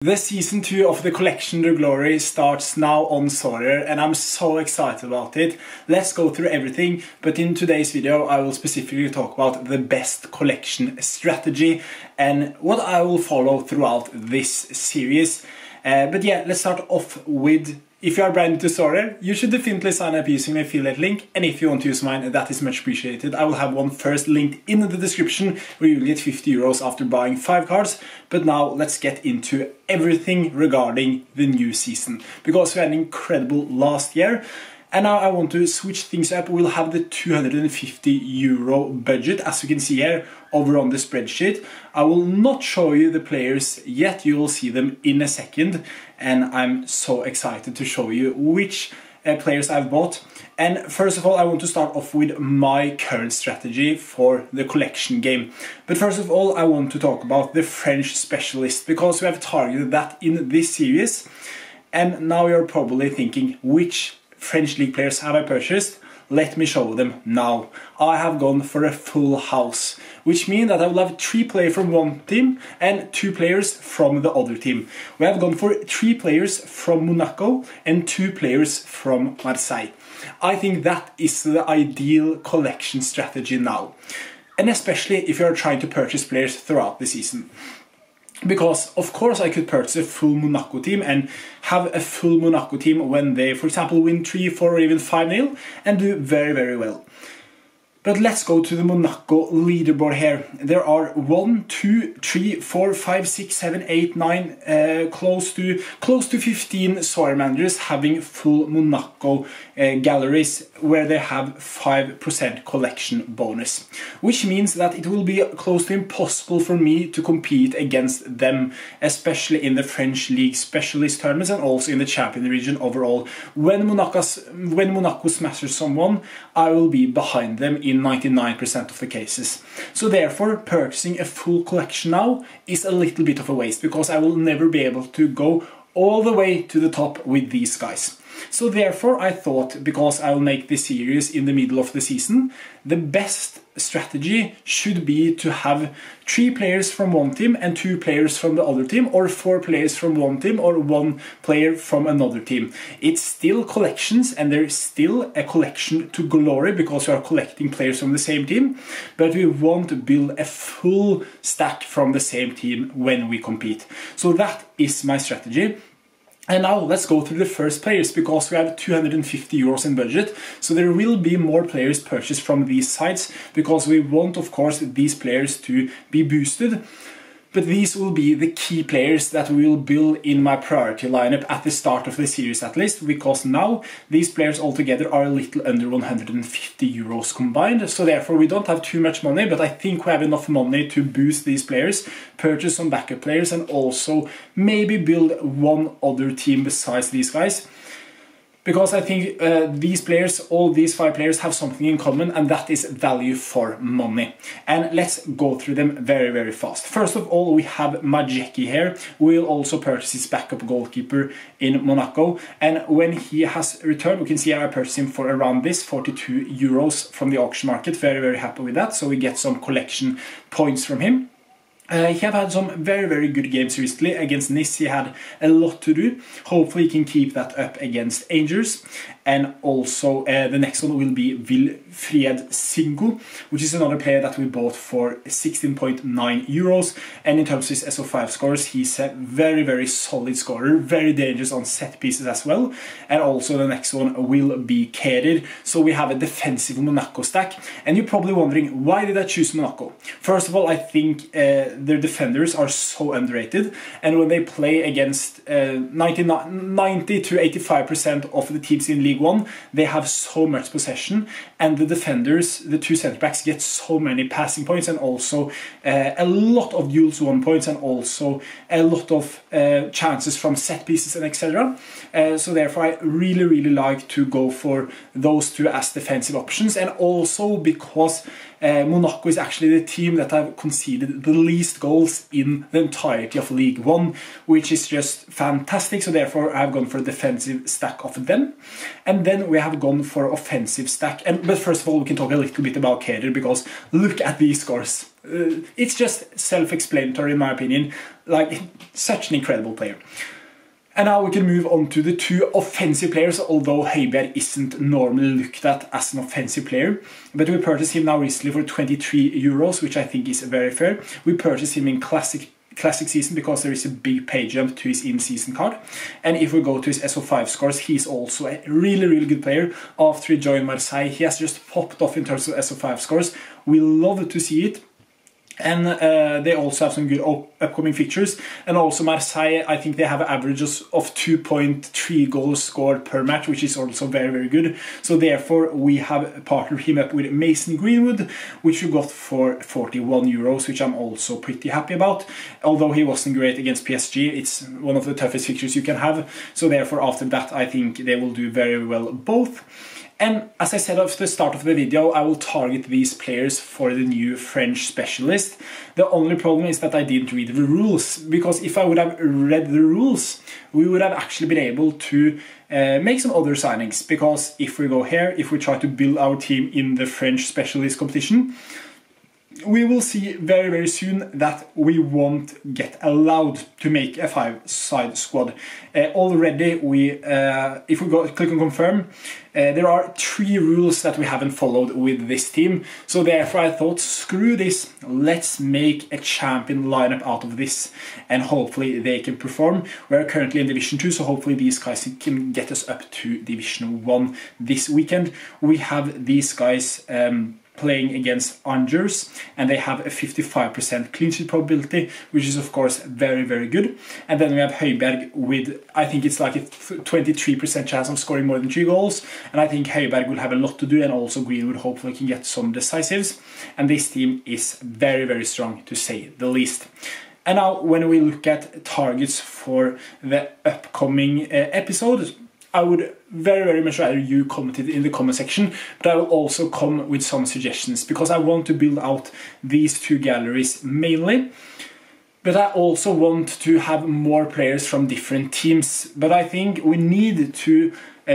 The season 2 of the collection The Glory starts now on Sorare and I'm so excited about it. Let's go through everything, but in today's video I will specifically talk about the best collection strategy and what I will follow throughout this series. But yeah, let's start off with, if you are brand new to Sorare, you should definitely sign up using my affiliate link, and if you want to use mine, that is much appreciated. I will have one first linked in the description where you will get 50 euros after buying 5 cards. But now let's get into everything regarding the new season, because we had an incredible last year. And now I want to switch things up. We'll have the 250 euro budget, as you can see here, over on the spreadsheet. I will not show you the players yet, you will see them in a second. And I'm so excited to show you which players I've bought. And first of all, I want to start off with my current strategy for the collection game. But first of all, I want to talk about the French specialist, because we have targeted that in this series. And now you're probably thinking, which French league players have I purchased? Let me show them now. I have gone for a full house, which means that I will have 3 players from one team and 2 players from the other team. We have gone for 3 players from Monaco and 2 players from Marseille. I think that is the ideal collection strategy now, and especially if you are trying to purchase players throughout the season. Because of course I could purchase a full Monaco team and have a full Monaco team when they, for example, win 3, 4 or even 5-0 and do very, very well. But let's go to the Monaco leaderboard here. There are 1, 2, 3, 4, 5, 6, 7, 8, 9, close to 15 Sorare managers having full Monaco galleries where they have 5% collection bonus. Which means that it will be close to impossible for me to compete against them, especially in the French League specialist tournaments and also in the champion region overall. When Monaco smashes someone, I will be behind them in 99% of the cases. So therefore, purchasing a full collection now is a little bit of a waste, because I will never be able to go all the way to the top with these guys. So therefore I thought, because I will make this series in the middle of the season, the best strategy should be to have 3 players from one team and 2 players from the other team, or 4 players from one team or 1 player from another team. It's still collections and there's still a collection to glory, because we are collecting players from the same team, but we want to build a full stack from the same team when we compete. So that is my strategy. And now let's go through the first players, because we have 250 euros in budget. So there will be more players purchased from these sites, because we want, of course, these players to be boosted. But these will be the key players that we will build in my priority lineup at the start of the series at least, because now these players altogether are a little under 150 euros combined. So therefore we don't have too much money, but I think we have enough money to boost these players, purchase some backup players, and also maybe build one other team besides these guys. Because I think these players, all these 5 players, have something in common, and that is value for money. And let's go through them very, very fast. First of all, we have Majeki here. We'll also purchase his backup goalkeeper in Monaco. And when he has returned, we can see I purchased him for around this, 42 euros from the auction market. Very, very happy with that. So we get some collection points from him. He have had some very, very good games recently. Against Nice he had a lot to do. Hopefully he can keep that up against Angers. And also the next one will be Wilfried Singo, which is another player that we bought for 16.9 euros. And in terms of his SO5 scores, he's a very, very solid scorer, very dangerous on set pieces as well. And also the next one will be Kerir. So we have a defensive Monaco stack. And you're probably wondering, why did I choose Monaco? First of all, I think their defenders are so underrated, and when they play against 90 to 85% of the teams in League 1, they have so much possession, and the defenders, the 2 centre backs, get so many passing points, and also a lot of duels won points, and also a lot of chances from set pieces and etc. So therefore I really, really like to go for those 2 as defensive options, and also because Monaco is actually the team that have conceded the least goals in the entirety of League 1, which is just fantastic. So therefore I've gone for a defensive stack of them. And then we have gone for offensive stack. But first of all, we can talk a little bit about Kerir, because look at these scores. It's just self-explanatory in my opinion. like such an incredible player. And now we can move on to the two offensive players, although Højbjerg isn't normally looked at as an offensive player. But we purchased him now recently for 23 euros, which I think is very fair. We purchased him in classic season because there is a big pay jump to his in-season card. And if we go to his SO5 scores, he's also a really good player. After he joined Marseille, he has just popped off in terms of SO5 scores. We love to see it. And they also have some good upcoming fixtures. And also Marseille, I think they have averages of 2.3 goals scored per match, which is also very good. So therefore we have partnered him up with Mason Greenwood, which we got for 41 euros, which I'm also pretty happy about. Although he wasn't great against PSG, it's one of the toughest fixtures you can have. So therefore after that I think they will do very well both. And as I said at the start of the video, I will target these players for the new French specialist. The only problem is that I didn't read the rules, because if I would have read the rules, we would have actually been able to make some other signings. Because if we go here, if we try to build our team in the French specialist competition, we will see very soon that we won't get allowed to make a 5-side squad. Already, if we click on confirm, there are 3 rules that we haven't followed with this team. So therefore I thought, screw this, let's make a champion lineup out of this, and hopefully they can perform. We're currently in Division 2, so hopefully these guys can get us up to Division 1 this weekend. We have these guys playing against Angers, and they have a 55% clean sheet probability, which is of course very good. And then we have Højbjerg with, I think it's like a 23% chance of scoring more than 3 goals, and I think Højbjerg will have a lot to do, and also Greenwood hopefully can get some decisives. And this team is very strong, to say the least. And now when we look at targets for the upcoming episode, I would very much rather you comment it in the comment section, but I will also come with some suggestions, because I want to build out these 2 galleries mainly. But I also want to have more players from different teams. But I think we need to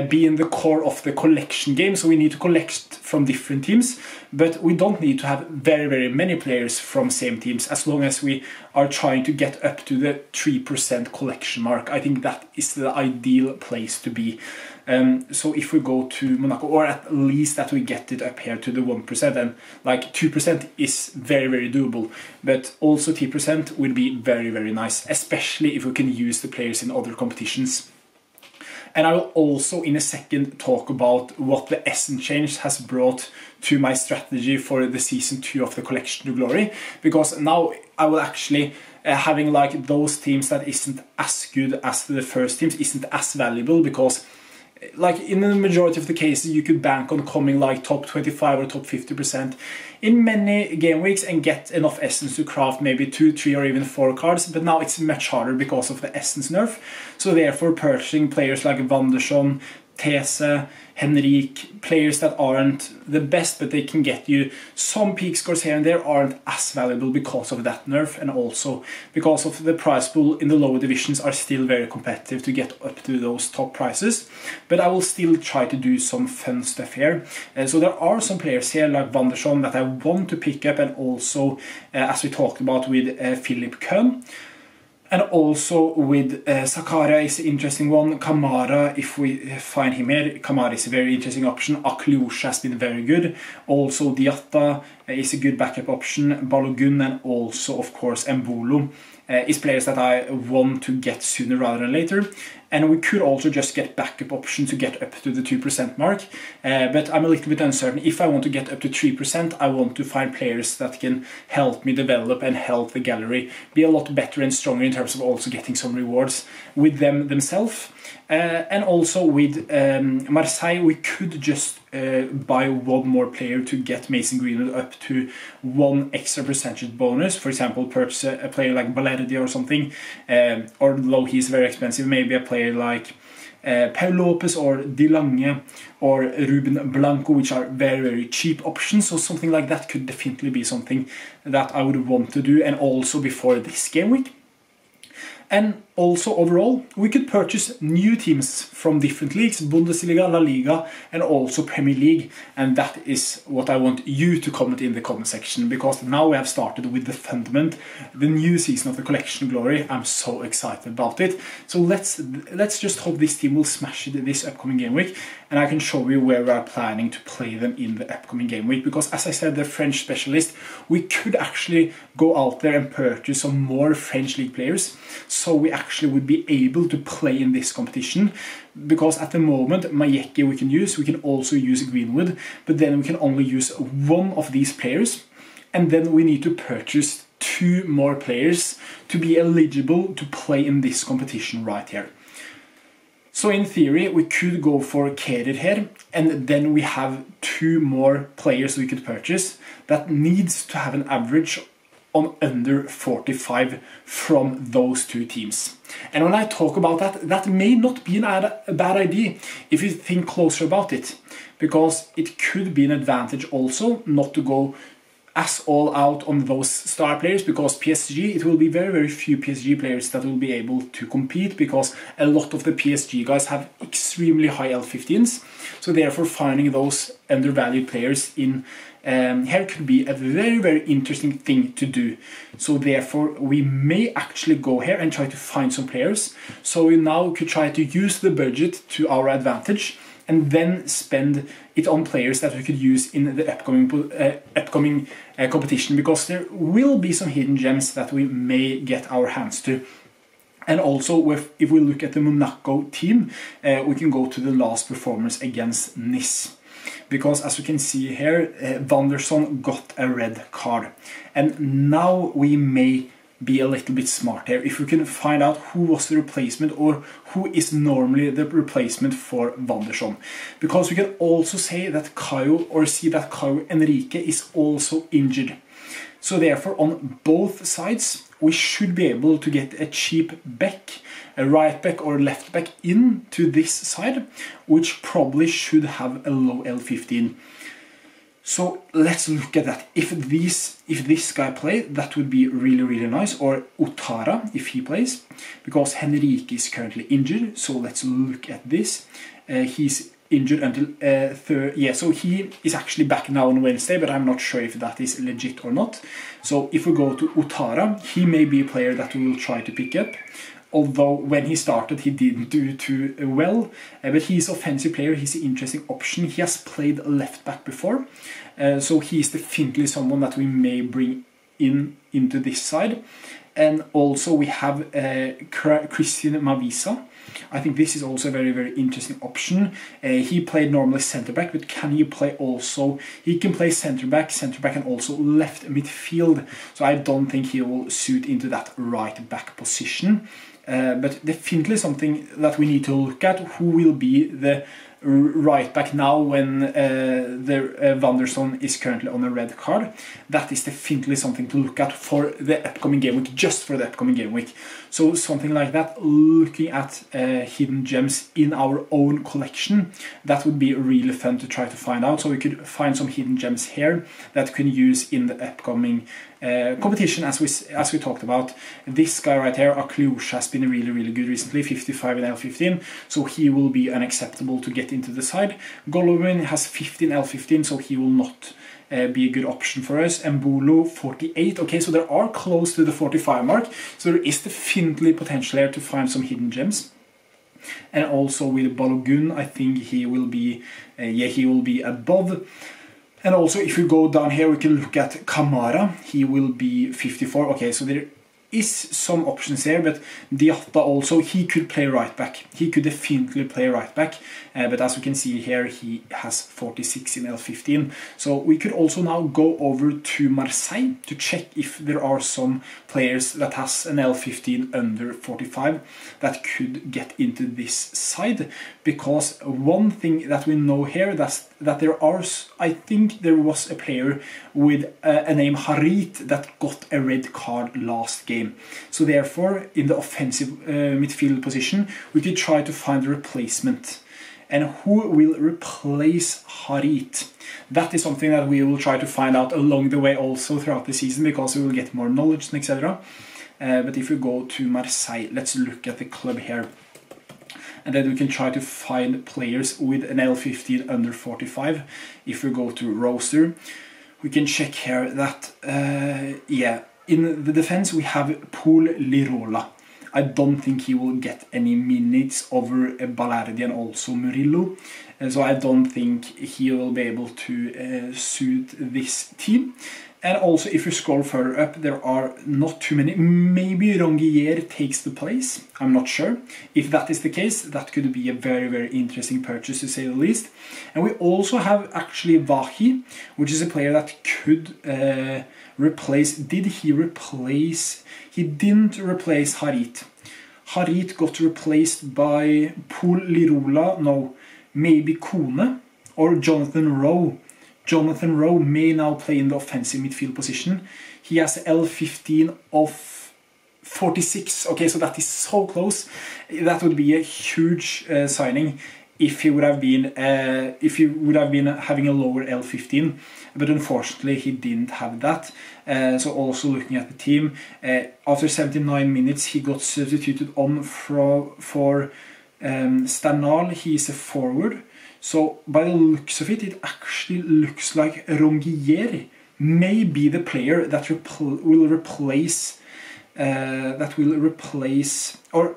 be in the core of the collection game, so we need to collect from different teams, but we don't need to have very many players from same teams, as long as we are trying to get up to the 3% collection mark. I think that is the ideal place to be. So if we go to Monaco, or at least that we get it up here to the 1%, and like 2% is very doable, but also 3% would be very nice, especially if we can use the players in other competitions. And I will also in a second talk about what the Essen change has brought to my strategy for the season 2 of the Collection to Glory, because now I will actually having like those teams that isn't as good as the first teams isn't as valuable, because like in the majority of the cases you could bank on coming like top 25 or top 50% in many game weeks and get enough essence to craft maybe 2, 3 or even 4 cards, but now it's much harder because of the essence nerf. So therefore purchasing players like Van der Son, These, Henrik, players that aren't the best but they can get you some peak scores here and there, aren't as valuable because of that nerf, and also because of the prize pool in the lower divisions are still very competitive to get up to those top prices. But I will still try to do some fun stuff here. So there are some players here like Van der Son that I want to pick up, and also as we talked about with Philip Kuhn. And also with Sorare is an interesting one. Kamara, if we find him here, Kamara is a very interesting option. Akliosha has been very good. Also Diatta is a good backup option. Balogun, and also of course Mbolo is players that I want to get sooner rather than later. And we could also just get backup options to get up to the 2% mark. But I'm a little bit uncertain. If I want to get up to 3%, I want to find players that can help me develop and help the gallery be a lot better and stronger in terms of also getting some rewards with them themselves. And also with Marseille, we could just buy one more player to get Mason Greenwood up to 1 extra percentage bonus. For example, purchase a player like Balerdi or something, or though he's very expensive, maybe a player like Paul Lopez or De Lange or Ruben Blanco, which are very cheap options. So something like that could definitely be something that I would want to do, and also before this game week. And Also, overall, we could purchase new teams from different leagues, Bundesliga, La Liga, and also Premier League. And that is what I want you to comment in the comment section, because now we have started with the fundament, the new season of the Collection Glory. I'm so excited about it. So let's just hope this team will smash it this upcoming game week, and I can show you where we are planning to play them in the upcoming game week. Because as I said, the French specialist, we could actually go out there and purchase some more French league players, so we actually would be able to play in this competition. Because at the moment, Mayeki we can also use Greenwood, but then we can only use one of these players, and then we need to purchase 2 more players to be eligible to play in this competition right here. So in theory, we could go for Kerir here, and then we have 2 more players we could purchase that needs to have an average on under 45 from those 2 teams. And when I talk about that, that may not be a bad idea if you think closer about it, because it could be an advantage also not to go as all out on those star players, because PSG, it will be very, very few PSG players that will be able to compete, because a lot of the PSG guys have extremely high L15s. So therefore finding those undervalued players in here could be a very, very interesting thing to do. So therefore we may actually go here and try to find some players. So we now could try to use the budget to our advantage, and then spend it on players that we could use in the upcoming competition, because there will be some hidden gems that we may get our hands to. And also, if we look at the Monaco team, we can go to the last performance against Nice. Because as you can see here, Vandersson got a red card. And now we may be a little bit smart here. If we can find out who was the replacement, or who is normally the replacement for Vandersson. Because we can also say that Caio Henrique is also injured. So therefore on both sides we should be able to get a cheap back, a right back or left back into this side, which probably should have a low L15. So let's look at that. If this guy plays, that would be really, really nice. Or Utara, if he plays, because Henrique is currently injured. So let's look at this. He's injured until so he is actually back now on Wednesday, but I'm not sure if that is legit or not. So if we go to Utara, he may be a player that we will try to pick up. Although when he started he didn't do too well, but he's an offensive player, he's an interesting option. He has played left back before, so he's definitely someone that we may bring into this side. And also we have Christian Mavisa. I think this is also a very, very interesting option. He played normally centre back, but can he play also? He can play centre back, and also left midfield. So I don't think he will suit into that right back position. But definitely something that we need to look at. Who will be the right back now when Vandersson is currently on a red card? That is definitely something to look at for the upcoming game week, just for the upcoming game week. So something like that, looking at hidden gems in our own collection, that would be really fun to try to find out. So we could find some hidden gems here that we can use in the upcoming competition, as we talked about. This guy right here, Akliouche, has been really, really good recently, 55 in L15, so he will be unacceptable to get into the side. Golovin has 15 L15, so he will not be a good option for us. And Mbolo 48, okay, so they are close to the 45 mark, so there is definitely potential here to find some hidden gems. And also with Balogun, I think he will be he will be above. And also if you go down here, we can look at Kamara. He will be 54. Okay, so there is some options here, but Diatta also, he could play right back. He could definitely play right back, but as we can see here, he has 46 in L15. So we could also now go over to Marseille to check if there are some players that has an L15 under 45 that could get into this side. Because one thing that we know here, that there are, I think there was a player with a name Harit that got a red card last game. So therefore, in the offensive midfield position, we could try to find a replacement. And who will replace Harit? That is something that we will try to find out along the way also throughout the season, because we will get more knowledge and etc. but if we go to Marseille, let's look at the club here. And then we can try to find players with an L15 under 45. If we go to roster, we can check here that, yeah, in the defense we have Paul Lirola. I don't think he will get any minutes over Balerdi and also Murillo. So I don't think he will be able to suit this team. And also, if you scroll further up, there are not too many. Maybe Rongier takes the place. I'm not sure. If that is the case, that could be a very, very interesting purchase, to say the least. And we also have actually Vahi, which is a player that could replace... Did he replace... He didn't replace Harit. Harit got replaced by Paul Lirola. No, maybe Kone or Jonathan Rowe. Jonathan Rowe may now play in the offensive midfield position. He has L15 of 46. Okay, so that is so close. That would be a huge signing if he would have been having a lower L15. But unfortunately, he didn't have that. So also looking at the team, after 79 minutes, he got substituted on for Sternal. He is a forward. So by the looks of it, it actually looks like Rongier may be the player that will replace, or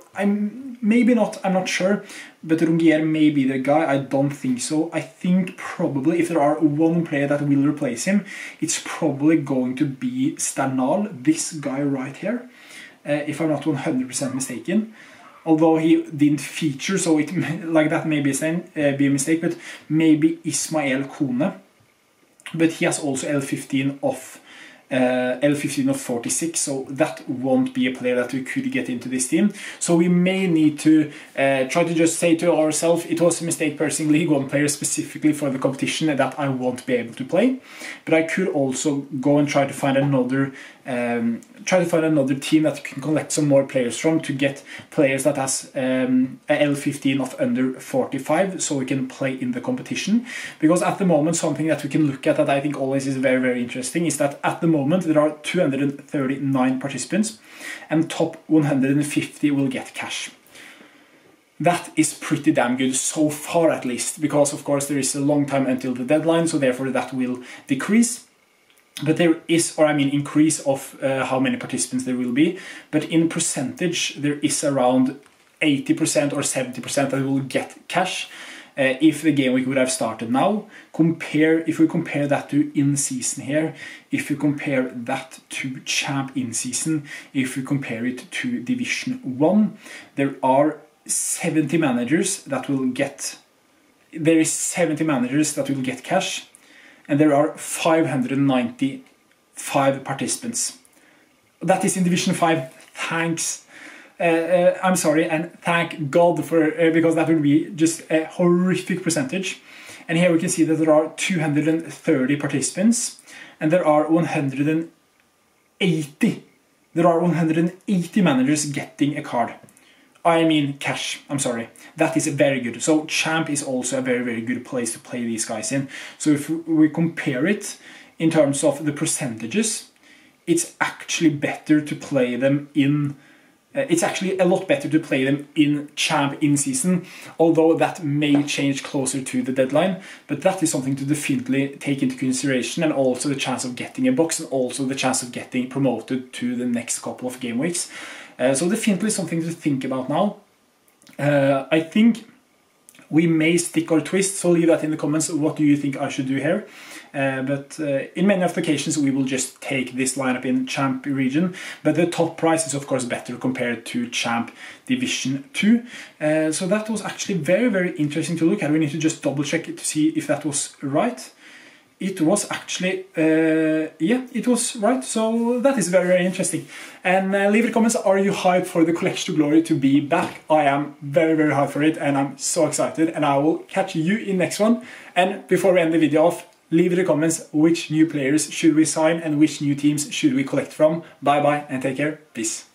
maybe not, I'm not sure, but Rongier may be the guy. I don't think so. I think probably if there are one player that will replace him, it's probably going to be Sternal, this guy right here, if I'm not 100% mistaken. Although he didn't feature, so it like that may be a mistake, but maybe Ismael Kone. But he has also L15 of 46, so that won't be a player that we could get into this team. So we may need to try to just say to ourselves, it was a mistake purchasing League 1 players specifically for the competition that I won't be able to play. But I could also go and try to find another team that can collect some more players from, to get players that has a L15 of under 45, so we can play in the competition. Because at the moment, something that we can look at that I think always is very, very interesting is that at the moment there are 239 participants, and top 150 will get cash. That is pretty damn good so far, at least, because of course there is a long time until the deadline, so therefore that will decrease. But there is, or I mean increase of how many participants there will be, but in percentage there is around 80% or 70% that will get cash if the game week would have started now. If we compare that to in-season here, if you compare that to Champ in-season, if we compare it to Division 1, there are 70 managers that will get, cash. And there are 595 participants. That is in Division 5. Thanks. I'm sorry, and thank God for because that would be just a horrific percentage. And here we can see that there are 230 participants, and there are 180. There are 180 managers getting a card. I mean cash, I'm sorry. That is very good. So Champ is also a very, very good place to play these guys in. So if we compare it in terms of the percentages, it's actually better to play them in... it's actually a lot better to play them in Champ in season, although that may change closer to the deadline. But that is something to definitely take into consideration, and also the chance of getting a box, and also the chance of getting promoted to the next couple of game weeks. So definitely something to think about now. I think we may stick or twist, so leave that in the comments. What do you think I should do here? But in many applications we will just take this lineup in Champ region, but the top price is of course better compared to Champ Division 2. So that was actually very, very interesting to look at. We need to just double check it to see if that was right. It was actually, yeah, it was right, so that is very, very interesting. And leave the comments, are you hyped for the Collection to Glory to be back? I am very, very hyped for it, and I'm so excited, and I will catch you in next one. And before we end the video off, leave in the comments which new players should we sign and which new teams should we collect from. Bye bye and take care, peace.